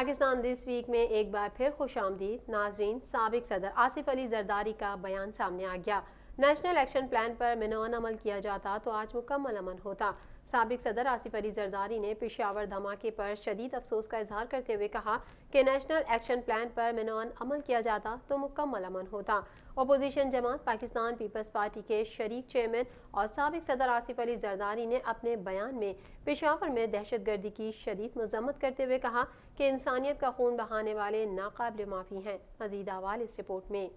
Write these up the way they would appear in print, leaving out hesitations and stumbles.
Pakistan this week میں ایک بار پھر خوش آمدید ناظرین، سابق صدر آصف علی زرداری کا بیان سامنے آ گیا۔ نیشنل ایکشن پلان پر منون عمل کیا جاتا تو آج مکمل امن ہوتا۔ سابق صدر آصف علی زرداری نے پشاور دھماکے پر شدید افسوس کا اظہار کرتے ہوئے کہا کہ نیشنل ایکشن پلان پر منون عمل کیا جاتا تو مکمل امن ہوتا۔ اپوزیشن جماعت پاکستان پیپلز پارٹی کے شریک چیئرمین اور سابق صدر آصف علی زرداری نے اپنے بیان میں پشاور میں دہشت گردی کی شدید مذمت کرتے ہوئے کہا کہ انسانیت کا خون بہانے والے ناقابل معافی ہیں۔ مزید احوال اس رپورٹ میں۔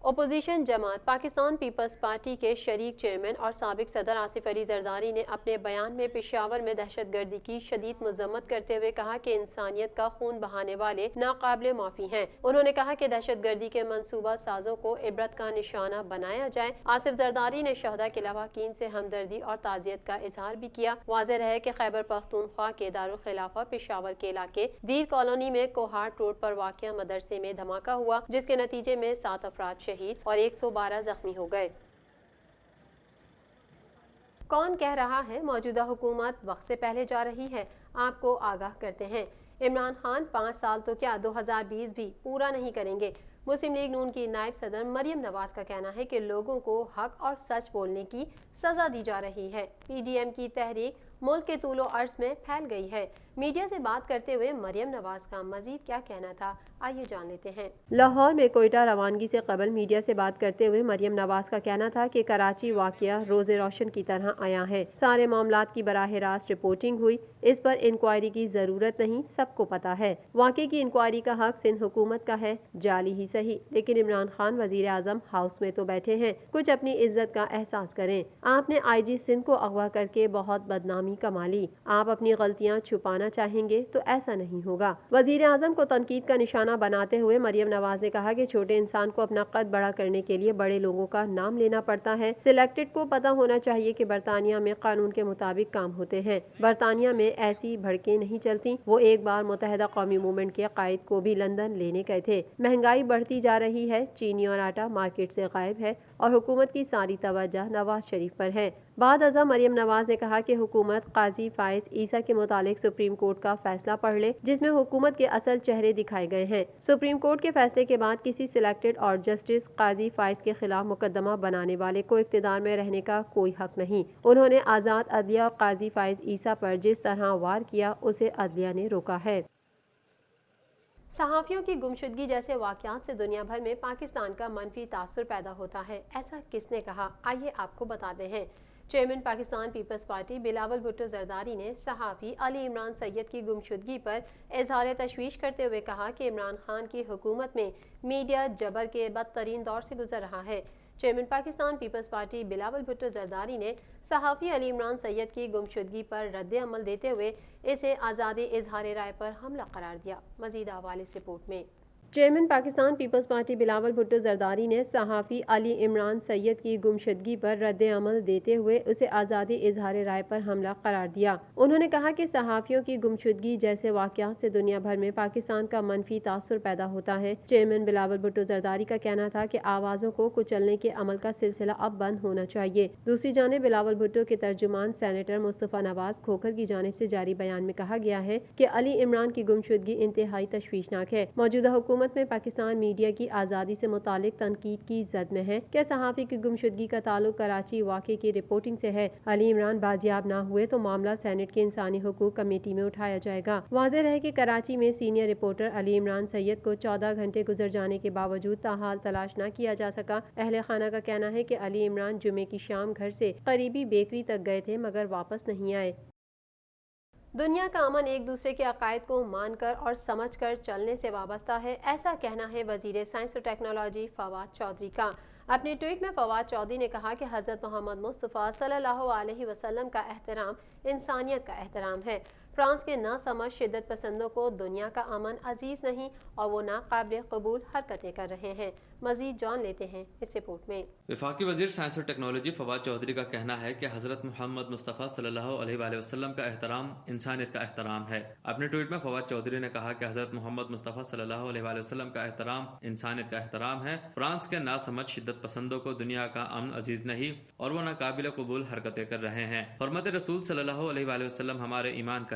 اپوزیشن جماعت پاکستان پیپلز پارٹی کے شریک چیئرمین اور سابق صدر آصف علی زرداری نے اپنے بیان میں پشاور میں دہشت گردی کی شدید مذمت کرتے ہوئے کہا کہ انسانیت کا خون بہانے والے ناقابل معافی ہیں۔ انہوں نے کہا کہ دہشت گردی کے منصوبہ سازوں کو عبرت کا نشانہ بنایا جائے۔ آصف زرداری نے شہداء کے لواحقین سے ہمدردی اور تعزیت کا اظہار بھی کیا۔ واضح رہے کہ خیبر پختونخوا کے دارالخلافہ پشاور کے علاقے دیر کالونی میں کوہاٹ روڈ پر واقع مدرسے میں دھماکہ ہوا، جس کے نتیجے میں 7 افراد شہید اور 112 زخمی ہو گئے۔ کون کہہ رہا ہے موجودہ حکومت وقت سے پہلے جا رہی ہے؟ آپ کو آگاہ کرتے ہیں۔ عمران خان 5 سال تو کیا 2020 بھی پورا نہیں کریں گے۔ مسلم لیگ نون کی نائب صدر مریم نواز کا کہنا ہے کہ لوگوں کو حق اور سچ بولنے کی سزا دی جا رہی ہے۔ پی ڈی ایم کی تحریک ملک کے طول و عرض میں پھیل گئی ہے۔ میڈیا سے بات کرتے ہوئے مریم نواز کا مزید کیا کہنا تھا، آئیے جان لیتے ہیں۔ لاہور میں کوئٹہ روانگی سے قبل میڈیا سے بات کرتے ہوئے مریم نواز کا کہنا تھا کہ کراچی واقعہ روز روشن کی طرح آیا ہے۔ سارے معاملات کی براہ راست رپورٹنگ ہوئی، اس پر انکوائری کی ضرورت نہیں، سب کو پتا ہے۔ واقعے کی انکوائری کا حق سندھ حکومت کا ہے، جعلی ہی صحیح، لیکن عمران خان وزیر اعظم ہاؤس میں تو بیٹھے ہیں، کچھ اپنی عزت کا احساس کریں۔ آپ نے آئی جی سندھ کو اغوا کر کے بہت بدنامی کما لی، آپ اپنی غلطیاں چھپانا چاہیں گے تو ایسا نہیں ہوگا۔ وزیر اعظم کو تنقید کا نشانہ بناتے ہوئے مریم نواز نے کہا کہ چھوٹے انسان کو اپنا قد بڑا کرنے کے لیے بڑے لوگوں کا نام لینا پڑتا ہے۔ سلیکٹڈ کو پتہ ہونا چاہیے کہ برطانیہ میں قانون کے مطابق کام ہوتے ہیں، برطانیہ میں ایسی بھڑکیں نہیں چلتی۔ وہ ایک بار متحدہ قومی موومنٹ کے قائد کو بھی لندن لینے گئے تھے۔ مہنگائی بڑھتی جا رہی ہے، چینی اور آٹا مارکیٹ سے غائب ہے اور حکومت کی ساری توجہ نواز شریف پر ہے۔ بعد ازاں مریم نواز نے کہا کہ حکومت قاضی فائز عیسیٰ کے متعلق سپریم کورٹ کا فیصلہ پڑھ لے، جس میں حکومت کے اصل چہرے دکھائے گئے ہیں۔ سپریم کورٹ کے فیصلے کے بعد کسی سلیکٹڈ اور جسٹس قاضی فائز کے خلاف مقدمہ بنانے والے کو اقتدار میں رہنے کا کوئی حق نہیں۔ انہوں نے آزاد عدلیہ اور قاضی فائز عیسیٰ پر جس طرح وار کیا، اسے عدلیہ نے روکا ہے۔ صحافیوں کی گمشدگی جیسے واقعات سے دنیا بھر میں پاکستان کا منفی تاثر پیدا ہوتا ہے، ایسا کس نے کہا، آئیے آپ کو بتاتے ہیں۔ چیئرمین پاکستان پیپلز پارٹی بلاول بھٹو زرداری نے صحافی علی عمران سید کی گمشدگی پر اظہار تشویش کرتے ہوئے کہا کہ عمران خان کی حکومت میں میڈیا جبر کے بدترین دور سے گزر رہا ہے۔ چیئرمین پاکستان پیپلز پارٹی بلاول بھٹو زرداری نے صحافی علی عمران سید کی گمشدگی پر رد عمل دیتے ہوئے اسے آزادی اظہار رائے پر حملہ قرار دیا۔ مزید احوال اس رپورٹ میں۔ چیئرمین پاکستان پیپلز پارٹی بلاول بھٹو زرداری نے صحافی علی عمران سید کی گمشدگی پر رد عمل دیتے ہوئے اسے آزادی اظہار رائے پر حملہ قرار دیا۔ انہوں نے کہا کہ صحافیوں کی گمشدگی جیسے واقعات سے دنیا بھر میں پاکستان کا منفی تاثر پیدا ہوتا ہے۔ چیئرمین بلاول بھٹو زرداری کا کہنا تھا کہ آوازوں کو کچلنے کے عمل کا سلسلہ اب بند ہونا چاہیے۔ دوسری جانب بلاول بھٹو کے ترجمان سینیٹر مصطفیٰ نواز کھوکھر کی جانب سے جاری بیان میں کہا گیا ہے کہ علی عمران کی گمشدگی انتہائی تشویشناک ہے۔ موجودہ حکومت میں پاکستان میڈیا کی آزادی سے متعلق تنقید کی زد میں ہے۔ کیا صحافی کی گمشدگی کا تعلق کراچی واقعے کی رپورٹنگ سے ہے؟ علی عمران بازیاب نہ ہوئے تو معاملہ سینٹ کی انسانی حقوق کمیٹی میں اٹھایا جائے گا۔ واضح رہے کہ کراچی میں سینئر رپورٹر علی عمران سید کو 14 گھنٹے گزر جانے کے باوجود تاحال تلاش نہ کیا جا سکا۔ اہل خانہ کا کہنا ہے کہ علی عمران جمعے کی شام گھر سے قریبی بیکری تک گئے تھے مگر واپس نہیں آئے۔ دنیا کا امن ایک دوسرے کے عقائد کو مان کر اور سمجھ کر چلنے سے وابستہ ہے، ایسا کہنا ہے وزیر سائنس اور ٹیکنالوجی فواد چودھری کا۔ اپنے ٹویٹ میں فواد چودھری نے کہا کہ حضرت محمد مصطفیٰ صلی اللہ علیہ وسلم کا احترام انسانیت کا احترام ہے۔ فرانس کے ناسمجھ شدت پسندوں کو دنیا کا امن عزیز نہیں اور وہ ناقابل قبول حرکتیں کر رہے ہیں۔ مزید جان لیتے ہیں اس رپورٹ میں۔ وفاقی وزیر سائنس اور ٹیکنالوجی فواد چودھری کا کہنا ہے کہ حضرت محمد مصطفیٰ صلی اللہ علیہ وآلہ وسلم کا احترام انسانیت کا احترام ہے۔ اپنے ٹویٹ میں فواد چودھری نے کہا کہ حضرت محمد مصطفیٰ صلی اللہ علیہ وآلہ وسلم کا احترام انسانیت کا احترام ہے۔ فرانس کے ناسمجھ شدت پسندوں کو دنیا کا امن عزیز نہیں اور وہ ناقابل قبول حرکتیں کر رہے ہیں۔ حرمت رسول صلی اللہ علیہ وآلہ وسلم ہمارے ایمان کا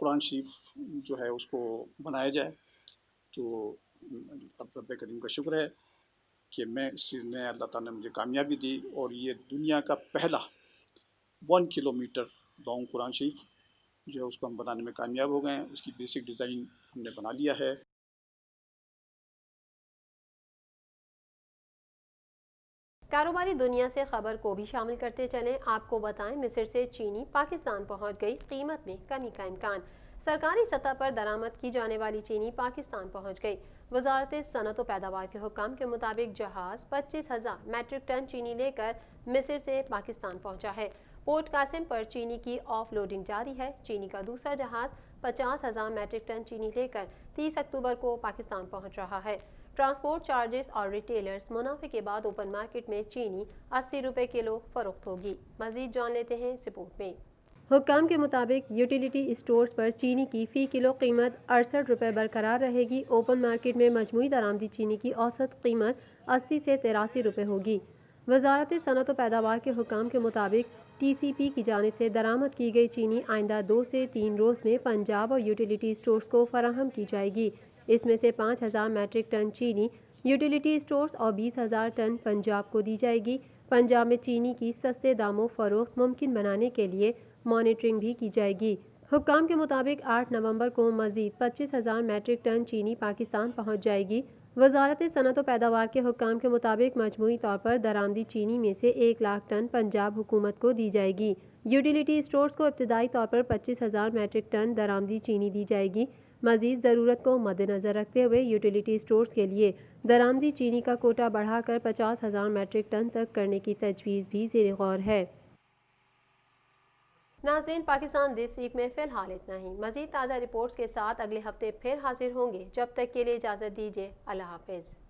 قرآن شریف جو ہے اس کو بنایا جائے. تو اب رب کریم کا شکر ہے کہ میں اس چیز میں اللہ تعالیٰ نے مجھے کامیابی دی، اور یہ دنیا کا پہلا 1 کلومیٹر لانگ قرآن شریف جو ہے اس کو ہم بنانے میں کامیاب ہو گئے ہیں. اس کی بیسک ڈیزائن ہم نے بنا لیا ہے. کاروباری دنیا سے خبر کو بھی شامل کرتے چلیں. آپ کو بتائیں مصر سے چینی پاکستان پہنچ گئی، قیمت میں کمی کا امکان. سرکاری سطح پر درآمد کی جانے والی چینی پاکستان پہنچ گئی. وزارت صنعت و پیداوار کے حکام کے مطابق جہاز 25,000 میٹرک ٹن چینی لے کر مصر سے پاکستان پہنچا ہے. پورٹ قاسم پر چینی کی آف لوڈنگ جاری ہے. چینی کا دوسرا جہاز 50,000 میٹرک ٹن چینی لے کر 30 اکتوبر کو پاکستان پہنچ رہا ہے. ٹرانسپورٹ چارجز اور ریٹیلرز منافع کے بعد اوپن مارکیٹ میں چینی 80 روپے کلو فروخت ہوگی. مزید جان لیتے ہیں اس رپورٹ میں. حکام کے مطابق یوٹیلیٹی اسٹورز پر چینی کی فی کلو قیمت 68 روپے برقرار رہے گی. اوپن مارکیٹ میں مجموعی درآمدی چینی کی اوسط قیمت 80 سے 83 روپے ہوگی. وزارت صنعت و پیداوار کے حکام کے مطابق ٹی سی پی کی جانب سے درآمد کی گئی چینی آئندہ 2 سے 3 روز میں پنجاب اور یوٹیلیٹی اسٹورز کو فراہم کی جائے گی. اس میں سے 5,000 میٹرک ٹن چینی یوٹیلیٹی اسٹورز اور 20,000 ٹن پنجاب کو دی جائے گی. پنجاب میں چینی کی سستے داموں فروخت ممکن بنانے کے لیے مانیٹرنگ بھی کی جائے گی. حکام کے مطابق 8 نومبر کو مزید 25,000 میٹرک ٹن چینی پاکستان پہنچ جائے گی. وزارت صنعت و پیداوار کے حکام کے مطابق مجموعی طور پر درآمدی چینی میں سے 1 لاکھ ٹن پنجاب حکومت کو دی جائے گی. یوٹیلیٹی اسٹورز کو ابتدائی طور پر 25,000 میٹرک ٹن درآمدی چینی دی جائے گی. مزید ضرورت کو مد نظر رکھتے ہوئے یوٹیلیٹی اسٹورز کے لیے درآمدی چینی کا کوٹا بڑھا کر 50,000 میٹرک ٹن تک کرنے کی تجویز بھی زیر غور ہے. ناظرین، پاکستان دس ویک میں فی الحال اتنا ہی. مزید تازہ رپورٹس کے ساتھ اگلے ہفتے پھر حاضر ہوں گے. جب تک کے لیے اجازت دیجیے. اللہ حافظ.